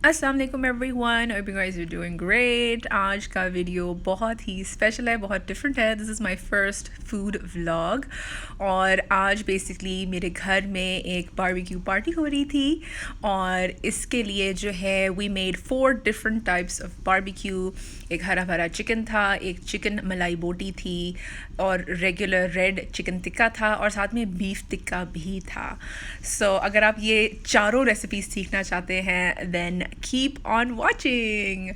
अस्सलाम वालेकुम everyone, I hope you guys are doing great. आज का वीडियो बहुत ही स्पेशल है, बहुत डिफरेंट है। This is my first food vlog और आज बेसिकली मेरे घर में एक बारबेक्यू पार्टी हो रही थी और इसके लिए जो है we made 4 different types of barbecue. एक हरा भरा चिकन था, एक चिकन मलाई बोटी थी और रेगुलर रेड चिकन टिक्का था और साथ में बीफ टिक्का भी था। सो अगर आप ये चारों रेसिपीज़ सीखना चाहते हैं देन कीप ऑन वॉचिंग।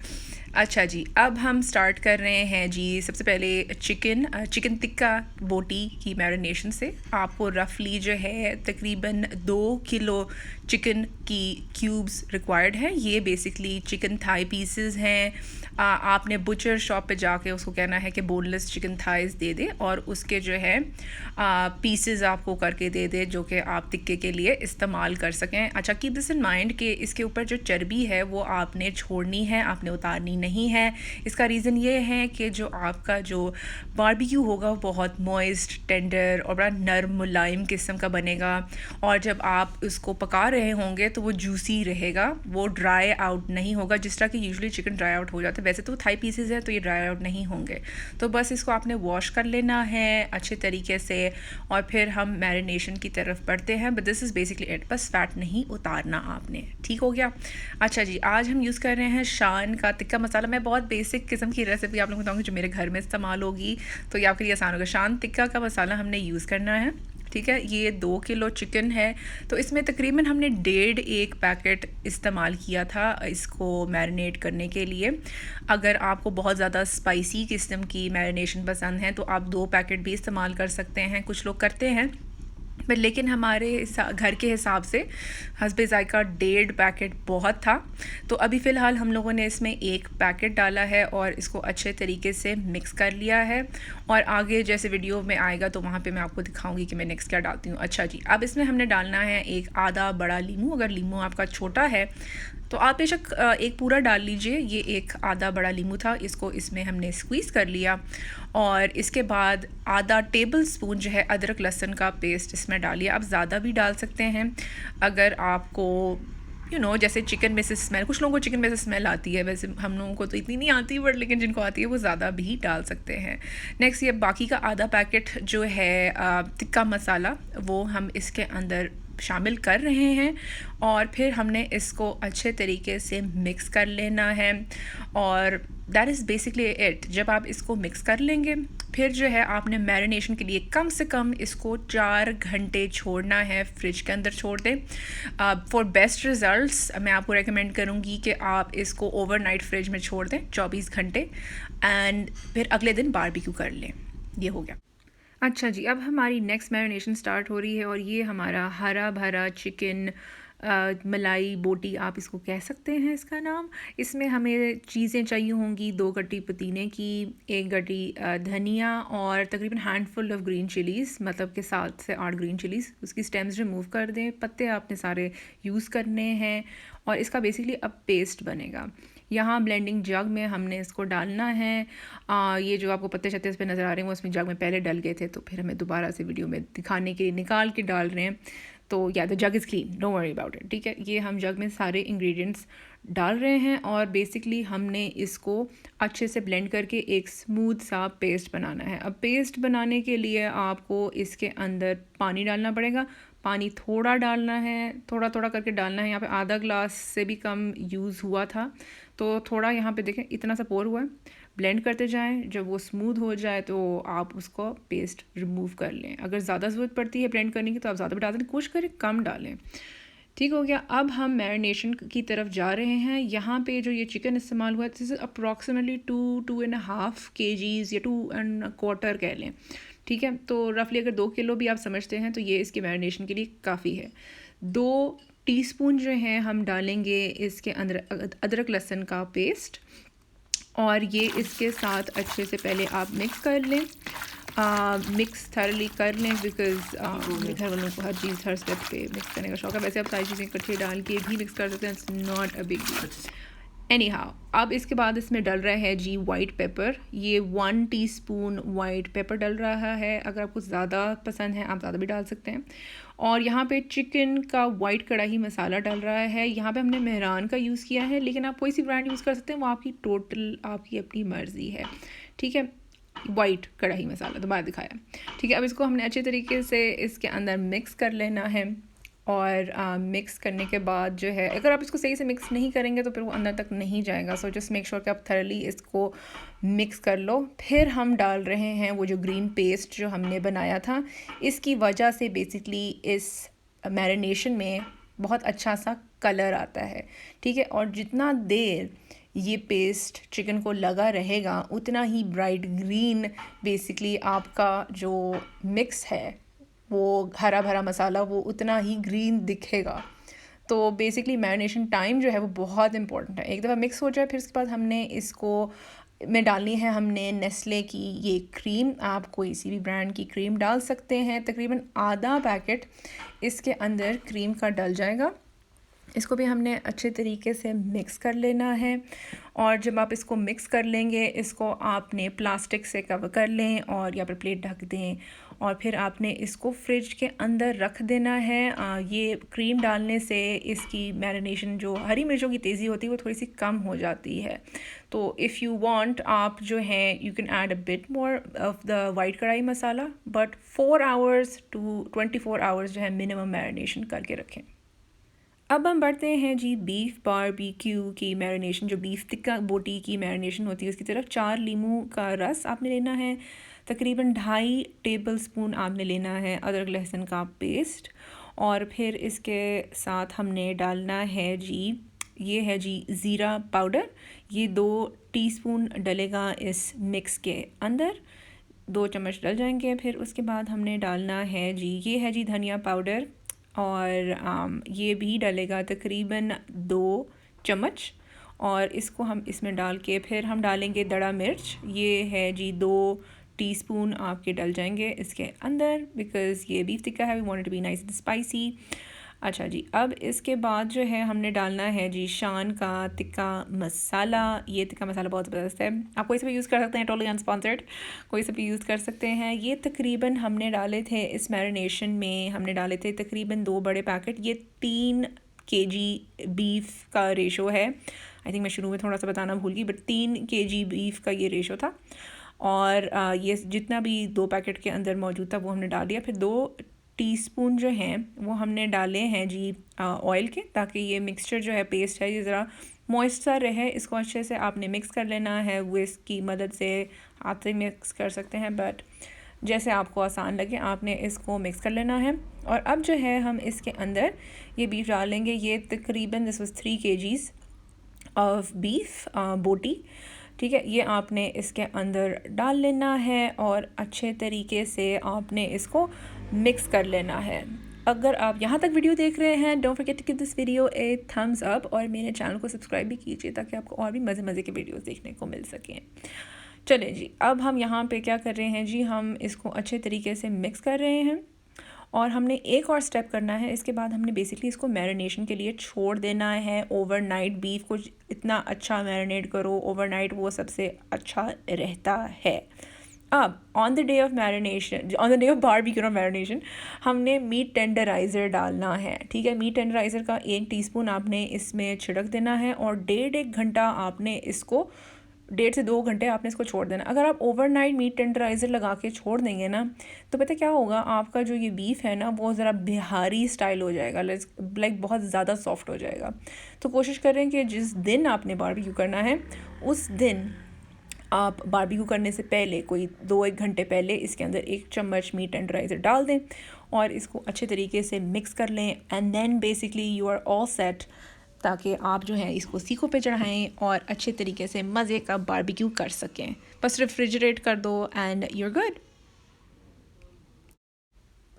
अच्छा जी, अब हम स्टार्ट कर रहे हैं जी। सबसे पहले चिकन टिक्का बोटी की मैरिनेशन से आपको रफली जो है तकरीबन 2 किलो चिकन की क्यूब्स रिक्वायर्ड है। ये बेसिकली चिकन थाई पीसेस हैं। आपने बुचर शॉप पे जाके उसको कहना है कि बोनलेस चिकन थाइस दे दे और उसके जो है पीसेस आपको करके दे दे जो कि आप टिक्के के लिए इस्तेमाल कर सकें। अच्छा, कीप दिस इन माइंड कि इसके ऊपर जो चर्बी है वो आपने छोड़नी है, आपने उतारनी नहीं है। इसका रीज़न ये है कि जो आपका जो बारबेक्यू होगा वो बहुत मॉइस्ट, टेंडर और बड़ा नरम मुलायम किस्म का बनेगा और जब आप उसको पका रहे होंगे तो वो जूसी रहेगा, वो ड्राई आउट नहीं होगा जिस तरह कि यूजुअली चिकन ड्राई आउट हो जाता है। वैसे तो थाई पीसेस है तो ये ड्राई आउट नहीं होंगे। तो बस इसको आपने वॉश कर लेना है अच्छे तरीके से और फिर हम मैरिनेशन की तरफ बढ़ते हैं। But this is basically it, बस फैट नहीं उतारना आपने। ठीक हो गया। अच्छा जी, आज हम यूज़ कर रहे हैं शान का टिक्का मसाला। मैं बहुत बेसिक किस्म की रेसिपी आप लोगों को बताऊँगी जो मेरे घर में इस्तेमाल होगी, तो ये आपके लिए आसान होगा। शान टिक्का का मसाला हमने यूज़ करना है, ठीक है। ये 2 किलो चिकन है तो इसमें तकरीबन हमने 1.5 पैकेट इस्तेमाल किया था इसको मैरिनेट करने के लिए। अगर आपको बहुत ज़्यादा स्पाइसी किस्म की मैरिनेशन पसंद है तो आप 2 पैकेट भी इस्तेमाल कर सकते हैं, कुछ लोग करते हैं। बट लेकिन हमारे घर के हिसाब से हस्बे ज़ायका 1.5 पैकेट बहुत था। तो अभी फ़िलहाल हम लोगों ने इसमें 1 पैकेट डाला है और इसको अच्छे तरीके से मिक्स कर लिया है और आगे जैसे वीडियो में आएगा तो वहाँ पे मैं आपको दिखाऊंगी कि मैं नेक्स्ट क्या डालती हूँ। अच्छा जी, अब इसमें हमने डालना है एक आधा बड़ा लीमू। अगर लीमू आपका छोटा है तो आप बेशक एक पूरा डाल लीजिए। ये एक आधा बड़ा लीमू था, इसको इसमें हमने स्क्वीज़ कर लिया और इसके बाद आधा टेबल स्पून जो है अदरक लहसुन का पेस्ट इसमें डालिए। आप ज़्यादा भी डाल सकते हैं अगर आपको जैसे चिकन में से स्मेल, कुछ लोगों को चिकन में से स्मेल आती है, वैसे हम लोगों को तो इतनी नहीं आती, बट लेकिन जिनको आती है वो ज़्यादा भी डाल सकते हैं। नेक्स्ट ये बाकी का आधा पैकेट जो है टिक्का मसाला वो हम इसके अंदर शामिल कर रहे हैं और फिर हमने इसको अच्छे तरीके से मिक्स कर लेना है और दैट इज़ बेसिकली इट। जब आप इसको मिक्स कर लेंगे फिर जो है आपने मैरिनेशन के लिए कम से कम इसको 4 घंटे छोड़ना है, फ्रिज के अंदर छोड़ दें। फॉर बेस्ट रिज़ल्ट्स मैं आपको रेकमेंड करूँगी कि आप इसको ओवरनाइट फ्रिज में छोड़ दें 24 घंटे एंड फिर अगले दिन बारबेक्यू कर लें। ये हो गया। अच्छा जी, अब हमारी नेक्स्ट मैरिनेशन स्टार्ट हो रही है और ये हमारा हरा भरा चिकन मलाई बोटी आप इसको कह सकते हैं इसका नाम। इसमें हमें चीज़ें चाहिए होंगी 2 गड्डी पुदीने की, 1 गड्डी धनिया और तकरीबन हैंडफुल ऑफ ग्रीन चिलीज़, मतलब कि 7 से 8 ग्रीन चिलीज़। उसकी स्टेम्स रिमूव कर दें, पत्ते आपने सारे यूज़ करने हैं और इसका बेसिकली अब पेस्ट बनेगा। यहाँ ब्लेंडिंग जग में हमने इसको डालना है। ये जो आपको पत्ते शत्ते इस पर नज़र आ रहे हैं वो इसमें जग में पहले डल गए थे तो फिर हमें दोबारा से वीडियो में दिखाने के लिए निकाल के डाल रहे हैं। तो या the jug is clean, don't worry about it, ठीक है। ये हम जग में सारे इंग्रेडिएंट्स डाल रहे हैं और बेसिकली हमने इसको अच्छे से ब्लेंड करके एक स्मूथ सा पेस्ट बनाना है। अब पेस्ट बनाने के लिए आपको इसके अंदर पानी डालना पड़ेगा। पानी थोड़ा डालना है, थोड़ा थोड़ा करके डालना है। यहाँ पे आधा ग्लास से भी कम यूज़ हुआ था तो थोड़ा यहाँ पे देखें इतना सा पोर हुआ है। ब्लेंड करते जाएं, जब वो स्मूथ हो जाए तो आप उसको पेस्ट रिमूव कर लें। अगर ज़्यादा ज़रूरत पड़ती है ब्लेंड करने की तो आप ज़्यादा भी डाल दें, कोशिश करें कम डालें। ठीक हो गया। अब हम मैरिनेशन की तरफ जा रहे हैं। यहाँ पे जो ये चिकन इस्तेमाल हुआ है दिस इज़ अप्रॉक्सीमेटली 2.5 kgs या 2.25 कह लें, ठीक है। तो रफली अगर 2 किलो भी आप समझते हैं तो ये इसके मैरिनेशन के लिए काफ़ी है। 2 टीस्पून जो हैं हम डालेंगे इसके अंदर अदरक लहसुन का पेस्ट और ये इसके साथ अच्छे से पहले आप मिक्स कर लें, मिक्स थरली कर लें बिकॉज़ मेरे घर वालों को हर चीज़ हर स्टेप पे मिक्स करने का शौक है। वैसे आप सारी चीज़ें इकट्ठी डाल के भी मिक्स कर सकते हैं, it's not a big deal. Any how, अब इसके बाद इसमें डल रहा है जी वाइट पेपर। ये 1 टीस्पून वाइट पेपर डल रहा है। अगर आपको ज़्यादा पसंद है आप ज़्यादा भी डाल सकते हैं और यहाँ पे चिकन का वाइट कढ़ाई मसाला डल रहा है। यहाँ पे हमने मेहरान का यूज़ किया है, लेकिन आप कोई सी ब्रांड यूज़ कर सकते हैं, वो आपकी टोटल आपकी अपनी मर्ज़ी है, ठीक है। वाइट कढ़ाई मसाला दोबारा दिखाया, ठीक है। अब इसको हमने अच्छे तरीके से इसके अंदर मिक्स कर लेना है। और मिक्स करने के बाद जो है, अगर आप इसको सही से मिक्स नहीं करेंगे तो फिर वो अंदर तक नहीं जाएगा। सो जस्ट मेक श्योर कि आप थरली इसको मिक्स कर लो। फिर हम डाल रहे हैं वो जो ग्रीन पेस्ट जो हमने बनाया था। इसकी वजह से बेसिकली इस मैरिनेशन में बहुत अच्छा सा कलर आता है, ठीक है। और जितना देर ये पेस्ट चिकन को लगा रहेगा, उतना ही ब्राइट ग्रीन बेसिकली आपका जो मिक्स है, वो हरा भरा मसाला, वो उतना ही ग्रीन दिखेगा। तो बेसिकली मैरिनेशन टाइम जो है वो बहुत इंपॉर्टेंट है। एक दफ़ा मिक्स हो जाए, फिर उसके बाद हमने इसको में डालनी है हमने नेस्ले की ये क्रीम। आप कोई सी भी ब्रांड की क्रीम डाल सकते हैं। तकरीबन आधा पैकेट इसके अंदर क्रीम का डल जाएगा। इसको भी हमने अच्छे तरीके से मिक्स कर लेना है। और जब आप इसको मिक्स कर लेंगे, इसको आपने प्लास्टिक से कवर कर लें और या फिर प्लेट ढक दें, और फिर आपने इसको फ्रिज के अंदर रख देना है। ये क्रीम डालने से इसकी मैरिनेशन जो हरी मिर्चों की तेज़ी होती है वो थोड़ी सी कम हो जाती है। तो इफ़ यू वांट, आप जो है you can add a bit more of the white कढ़ाई मसाला, बट 4 आवर्स टू 24 आवर्स जो है मिनिमम मैरिनेशन करके रखें। अब हम बढ़ते हैं जी बीफ बारबेक्यू की मैरिनेशन, जो बीफ टिक्का बोटी की मैरिनेशन होती है उसकी तरफ। 4 लीमू का रस आपने लेना है। तकरीबन 2.5 टेबल स्पून आपने लेना है अदरक लहसुन का पेस्ट। और फिर इसके साथ हमने डालना है जी, ये है जी ज़ीरा पाउडर। ये 2 टीस्पून डलेगा इस मिक्स के अंदर, 2 चम्मच डल जाएंगे। फिर उसके बाद हमने डालना है जी, ये है जी धनिया पाउडर, और ये भी डलेगा तकरीबन 2 चम्मच। और इसको हम इसमें डाल के फिर हम डालेंगे दड़ा मिर्च। ये है जी 2 टीस्पून आपके डल जाएंगे इसके अंदर, बिकॉज़ ये बीफ टिक्का है, we want it to be nice and spicy. अच्छा जी, अब इसके बाद जो है हमने डालना है जी शान का तिक्का मसाला। ये तिक्का मसाला बहुत ज़बरदस्त है, आप कोई से भी यूज़ कर सकते हैं, टोटली अनस्पॉन्सर्ड, कोई से भी यूज़ कर सकते हैं। ये तकरीबन हमने डाले थे इस मैरिनेशन में, हमने डाले थे तकरीबन 2 बड़े पैकेट। ये 3 kg बीफ का रेशो है। आई थिंक मैं शुरू में थोड़ा सा बताना भूल गई, बट 3 kg बीफ का ये रेशो था। और ये जितना भी 2 पैकेट के अंदर मौजूद था वो हमने डाल दिया। फिर 2 टीस्पून जो हैं वो हमने डाले हैं जी ऑयल के, ताकि ये मिक्सचर जो है पेस्ट है ये ज़रा मॉइस्ट सा रहे। इसको अच्छे से आपने मिक्स कर लेना है, विस्क की मदद से हाथ से मिक्स कर सकते हैं, बट जैसे आपको आसान लगे आपने इसको मिक्स कर लेना है। और अब जो है हम इसके अंदर ये बीफ डालेंगे। ये तकरीबन this was 3 kgs of beef बोटी, ठीक है। ये आपने इसके अंदर डाल लेना है और अच्छे तरीके से आपने इसको मिक्स कर लेना है। अगर आप यहाँ तक वीडियो देख रहे हैं, don't forget to give this video a thumbs up, और मेरे चैनल को सब्सक्राइब भी कीजिए ताकि आपको और भी मज़े मज़े के वीडियोस देखने को मिल सकें। चलें जी, अब हम यहाँ पे क्या कर रहे हैं जी, हम इसको अच्छे तरीके से मिक्स कर रहे हैं। और हमने एक और स्टेप करना है, इसके बाद हमने बेसिकली इसको मैरिनेशन के लिए छोड़ देना है ओवरनाइट। बीफ को इतना अच्छा मैरिनेट करो ओवरनाइट, वो सबसे अच्छा रहता है। अब on the day of marination, on the day of barbecue marination, हमने मीट टेंडराइज़र डालना है, ठीक है। मीट टेंडराइज़र का 1 टीस्पून आपने इसमें छिड़क देना है, और 1.5 घंटा आपने इसको, 1.5 से 2 घंटे आपने इसको छोड़ देना। अगर आप ओवरनाइट मीट टेंडराइज़र लगा के छोड़ देंगे ना, तो पता क्या होगा, आपका जो ये बीफ है ना वो ज़रा बिहारी स्टाइल हो जाएगा, लाइक बहुत ज़्यादा सॉफ्ट हो जाएगा। तो कोशिश करें कि जिस दिन आपने बारबेक्यू करना है उस दिन आप बारबेक्यू करने से पहले कोई 2-1 घंटे पहले इसके अंदर 1 चम्मच मीट टेंडराइज़र डाल दें और इसको अच्छे तरीके से मिक्स कर लें। And then basically you are all set, ताकि आप जो है इसको सीखों पे चढ़ाएं और अच्छे तरीके से मज़े का बारबेक्यू कर सकें। बस रेफ्रिजरेट कर दो एंड यू आर गुड।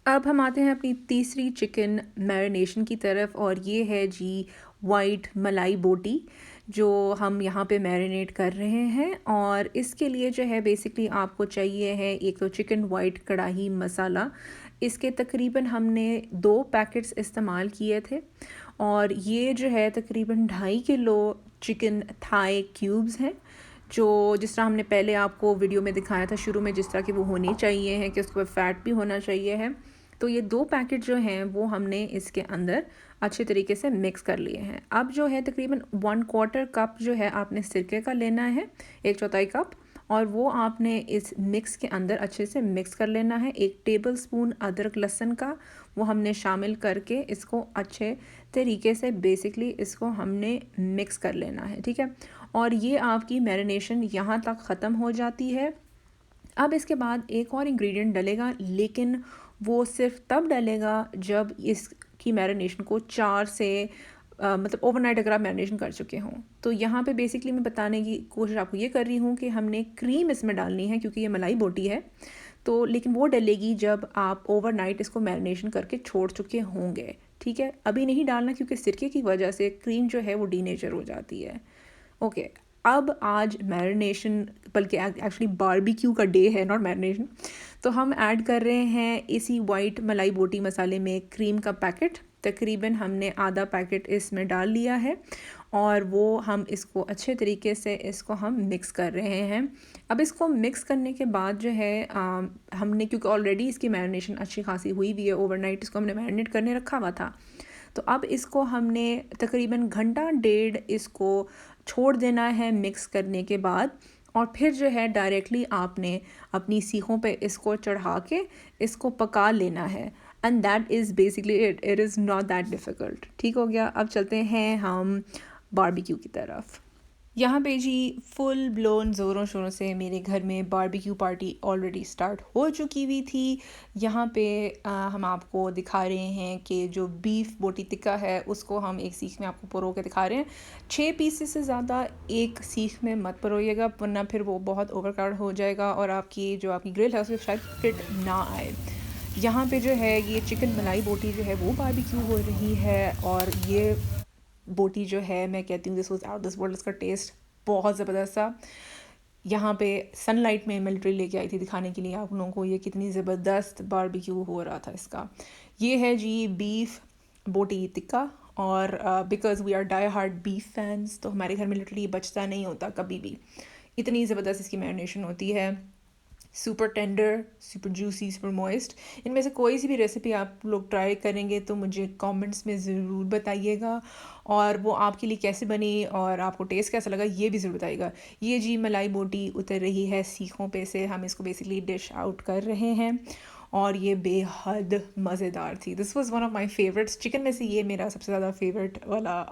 अब हम आते हैं अपनी तीसरी चिकन मैरिनेशन की तरफ, और ये है जी वाइट मलाई बोटी जो हम यहाँ पे मैरिनेट कर रहे हैं। और इसके लिए जो है बेसिकली आपको चाहिए है एक तो चिकन वाइट कढ़ाई मसाला। इसके तकरीबन हमने 2 पैकेट्स इस्तेमाल किए थे, और ये जो है तकरीबन 2.5 किलो चिकन थाई क्यूब्स हैं, जो जिस तरह हमने पहले आपको वीडियो में दिखाया था शुरू में, जिस तरह के वो होने चाहिए हैं कि उसके ऊपर फ़ैट भी होना चाहिए है। तो ये 2 पैकेट जो हैं वो हमने इसके अंदर अच्छे तरीके से मिक्स कर लिए हैं। अब जो है तकरीबन 1/4 कप जो है आपने सिरके का लेना है, 1/4 कप, और वो आपने इस मिक्स के अंदर अच्छे से मिक्स कर लेना है। 1 टेबलस्पून अदरक लहसुन का वो हमने शामिल करके इसको अच्छे तरीके से बेसिकली इसको हमने मिक्स कर लेना है, ठीक है। और ये आपकी मैरिनेशन यहाँ तक ख़त्म हो जाती है। अब इसके बाद एक और इंग्रेडिएंट डलेगा, लेकिन वो सिर्फ तब डलेगा जब इसकी मैरिनेशन को 4 से मतलब ओवरनाइट अगर आप मैरिनेशन कर चुके हों। तो यहाँ पे बेसिकली मैं बताने की कोशिश आपको ये कर रही हूँ कि हमने क्रीम इसमें डालनी है क्योंकि ये मलाई बोटी है, तो लेकिन वो डलेगी जब आप ओवरनाइट इसको मैरिनेशन करके छोड़ चुके होंगे, ठीक है। अभी नहीं डालना क्योंकि सिरके की वजह से क्रीम जो है वो डीनेचर हो जाती है। ओके, अब आज मैरिनेशन, बल्कि एक्चुअली बारबेक्यू का डे है, नॉट मैरिनेशन। तो हम ऐड कर रहे हैं इसी वाइट मलाई बोटी मसाले में क्रीम का पैकेट, तकरीबन हमने आधा पैकेट इसमें डाल लिया है, और वो हम इसको अच्छे तरीके से इसको हम मिक्स कर रहे हैं। अब इसको मिक्स करने के बाद जो है हमने, क्योंकि ऑलरेडी इसकी मैरिनेशन अच्छी खासी हुई हुई है, ओवरनाइट इसको हमने मैरिनेट करने रखा हुआ था, तो अब इसको हमने तकरीबन 1.5 घंटा इसको छोड़ देना है मिक्स करने के बाद, और फिर जो है डायरेक्टली आपने अपनी सीखों पे इसको चढ़ा के इसको पका लेना है। And that is basically it is not that difficult. ठीक हो गया। अब चलते हैं हम बारबेक्यू की तरफ। यहाँ पे जी फुल ब्लोन ज़ोरों शोरों से मेरे घर में बारबेक्यू पार्टी ऑलरेडी स्टार्ट हो चुकी हुई थी। यहाँ पे हम आपको दिखा रहे हैं कि जो बीफ बोटी टिक्का है उसको हम एक सीख में आपको परो के दिखा रहे हैं। 6 पीसेस से ज़्यादा एक सीख में मत परोइएगा, वरना फिर वो बहुत ओवरक्राउड हो जाएगा और आपकी जो आपकी ग्रिल है उसमें शायद फिट ना आए। यहाँ पे जो है ये चिकन मलाई बोटी जो है वो बारबेक्यू हो रही है, और ये बोटी जो है मैं कहती हूँ this was out this world. इसका टेस्ट बहुत ज़बरदस्त था। यहाँ पे सनलाइट में मैं लिटरली लेके आई थी दिखाने के लिए आप लोगों को ये कितनी ज़बरदस्त बारबेक्यू हो रहा था इसका। ये है जी बीफ बोटी टिक्का, और because we are die hard beef fans, तो हमारे घर में लिटरली बचता नहीं होता कभी भी। इतनी ज़बरदस्त इसकी मैरिनेशन होती है, super tender, super juicy, super moist. इनमें से कोई सी भी रेसिपी आप लोग ट्राई करेंगे तो मुझे कमेंट्स में ज़रूर बताइएगा, और वो आपके लिए कैसे बनी और आपको टेस्ट कैसा लगा ये भी ज़रूर बताइएगा। ये जी मलाई बोटी उतर रही है सीखों पे से, हम इसको बेसिकली डिश आउट कर रहे हैं, और ये बेहद मज़ेदार थी। This was one of my favourites. Chicken में से ये मेरा सबसे ज़्यादा फेवरेट वाला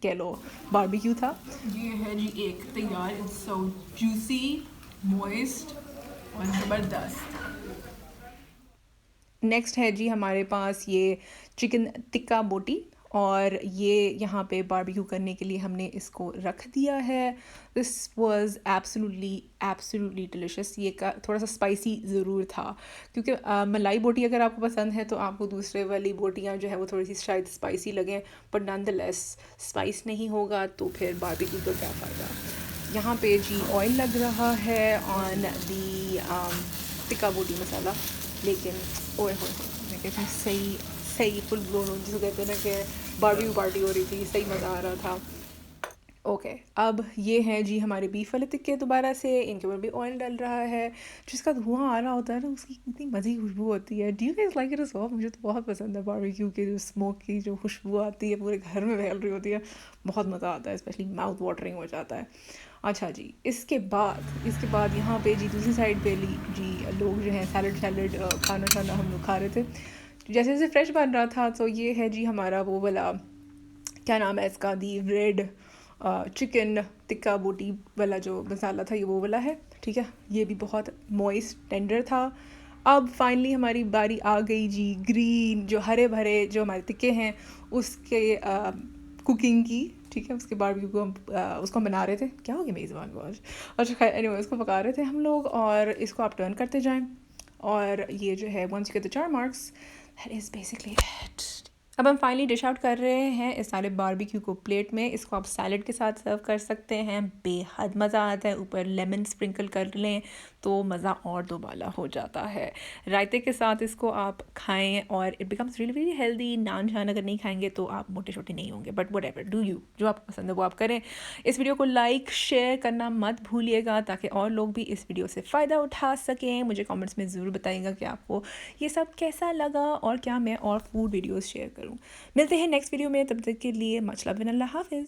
कह लो बारबेक्यू था। ये है जी एक तैयार, इट्स सो जूसी, मॉइस्ट और ज़बरदस्त। नेक्स्ट है जी हमारे पास ये चिकन टिक्का बोटी, और ये यहाँ पे बारबेक्यू करने के लिए हमने इसको रख दिया है। This was absolutely delicious. ये का थोड़ा सा स्पाइसी ज़रूर था, क्योंकि मलाई बोटी अगर आपको पसंद है तो आपको दूसरे वाली बोटियाँ जो है वो थोड़ी सी शायद स्पाइसी लगें, बट नॉनदलेस स्पाइस नहीं होगा तो फिर बारबेक्यू का क्या फ़ायदा। यहाँ पे जी ऑयल लग रहा है ऑन दी टिक्का बोटी मसाला, लेकिन ओए होए मैं कहती हूँ सही फुल ब्लोन हो, जिसको कहते हैं ना कि बारबेक्यू पार्टी हो रही थी, सही मज़ा आ रहा था। ओके, अब ये हैं जी हमारे बीफ वाले टिक्के दोबारा से, इनके ऊपर भी ऑयल डल रहा है। जिसका धुआं आ रहा होता है ना उसकी कितनी मज़े की खुशबू होती है। Do you guys like it as well? मुझे तो बहुत पसंद है बारबेक्यू की जो स्मोक की जो खुशबू आती है पूरे घर में फैल रही होती है, बहुत मज़ा आता है, स्पेशली माउथ वाटरिंग हो जाता है। अच्छा जी, इसके बाद यहाँ पे जी दूसरी साइड पे जी लोग जो हैं सैलड खाना हम लोग खा रहे थे। जैसे जैसे फ्रेश बन रहा था तो ये है जी हमारा वो वाला, क्या नाम है इसका, दी रेड चिकन टिक्का बोटी वाला जो मसाला था, ये वो वाला है, ठीक है। ये भी बहुत मॉइस्ट टेंडर था। अब फाइनली हमारी बारी आ गई जी ग्रीन जो हरे भरे जो हमारे टिक्के हैं उसके कुकिंग की, ठीक है। उसके बारबेक्यू को हम उसको बना रहे थे। क्या हो गया मेरी ज़बान को आज? अच्छा खैर एनीवे, उसको पका रहे थे हम लोग, और इसको आप टर्न करते जाएं, और ये जो है वंस यू गेट द चार marks, that is basically it. अब हम फाइनली डिश आउट कर रहे हैं इस सारे बारबेक्यू को प्लेट में। इसको आप सैलड के साथ सर्व कर सकते हैं, बेहद मज़ा आता है। ऊपर लेमन स्प्रिंकल कर लें तो मज़ा और दोबाला हो जाता है। रायते के साथ इसको आप खाएं और it becomes really very healthy. नान शान अगर नहीं खाएंगे तो आप मोटे छोटे नहीं होंगे, but what ever do you, जो आपको पसंद है वो आप करें। इस वीडियो को लाइक शेयर करना मत भूलिएगा ताकि और लोग भी इस वीडियो से फ़ायदा उठा सकें। मुझे कमेंट्स में ज़रूर बताइएगा कि आपको ये सब कैसा लगा और क्या मैं और फूड वीडियोस शेयर करूं। मिलते हैं नेक्स्ट वीडियो में, तब तक के लिए मच लव एंड अल्लाह हाफिज़।